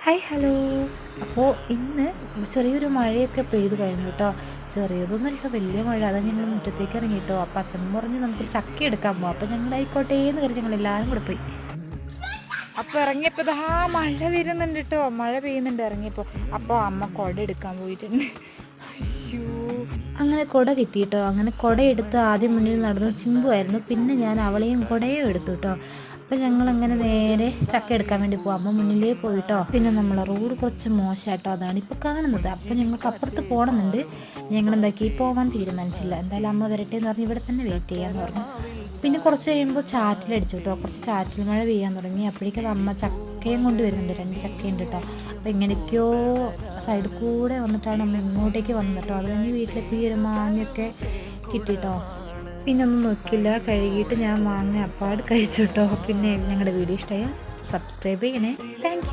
Hi hello. അപ്പോൾ ഇന്ന് ചെറിയൊരു മഴയൊക്കെ പെയ്ത് കഴിഞ്ഞു കേട്ടോ. ചെറിയതൊന്നുമല്ല, വലിയ മഴ. അതാണ് ഞങ്ങൾ മുറ്റത്തേക്ക് ഇറങ്ങി കേട്ടോ. അപ്പം അച്ഛൻ പറഞ്ഞ് നമുക്ക് ചക്ക എടുക്കാൻ പോകാം. അപ്പം ഞങ്ങൾ ആയിക്കോട്ടെ എന്ന് കരുതി ഞങ്ങൾ എല്ലാവരും കൂടെ പോയി. അപ്പോൾ ഇറങ്ങിയപ്പോൾ ഇതാ മഴ വരുന്നുണ്ട് കേട്ടോ. മഴ പെയ്യുന്നുണ്ട് ഇറങ്ങിയപ്പോൾ. അപ്പോൾ അമ്മ കുട എടുക്കാൻ പോയിട്ടുണ്ട്. അയ്യോ, അങ്ങനെ കുട കിട്ടിയിട്ടോ. അങ്ങനെ കുട എടുത്ത് ആദ്യം മുന്നിൽ നടന്ന് ചിമ്പുമായിരുന്നു. പിന്നെ ഞാൻ അവളെയും കുടയും എടുത്തു കേട്ടോ. അപ്പം ഞങ്ങളങ്ങനെ നേരെ ചക്ക എടുക്കാൻ വേണ്ടി പോകും. അമ്മ മുന്നിലേ പോയിട്ടോ. പിന്നെ നമ്മളെ റോഡ് കുറച്ച് മോശമായിട്ടോ, അതാണ് ഇപ്പോൾ കാണുന്നത്. അപ്പം ഞങ്ങൾക്ക് അപ്പുറത്ത് പോകണമെന്നുണ്ട്. ഞങ്ങൾ എന്താക്കി പോകാൻ തീരുമാനിച്ചില്ല. എന്തായാലും അമ്മ വരട്ടെ എന്ന് പറഞ്ഞ് ഇവിടെ തന്നെ വെയിറ്റ് ചെയ്യാമെന്ന് പറഞ്ഞു. പിന്നെ കുറച്ച് കഴിയുമ്പോൾ ചാറ്റിലടിച്ചു കേട്ടോ. കുറച്ച് ചാറ്റിൽ മഴ പെയ്യാൻ തുടങ്ങി. അപ്പോഴേക്കും അമ്മ ചക്കയും കൊണ്ട് വരുന്നുണ്ട്. 2 ചക്കയുണ്ട് കേട്ടോ. അപ്പോൾ എങ്ങനെയൊക്കെയോ സൈഡിൽ കൂടെ വന്നിട്ടാണ് നമ്മൾ ഇങ്ങോട്ടേക്ക് വന്നത് കേട്ടോ. അത് കഴിഞ്ഞ് വീട്ടിലെത്തി ഒരു മാങ്ങയൊക്കെ കിട്ടിട്ടോ. പിന്നെ ഒന്നും നോക്കില്ല, കഴുകിയിട്ട് ഞാൻ മാങ്ങ അപ്പാട് കഴിച്ചു കേട്ടോ. പിന്നെ ഞങ്ങളുടെ വീഡിയോ ഇഷ്ടമായ സബ്സ്ക്രൈബ് ചെയ്യണേ. താങ്ക്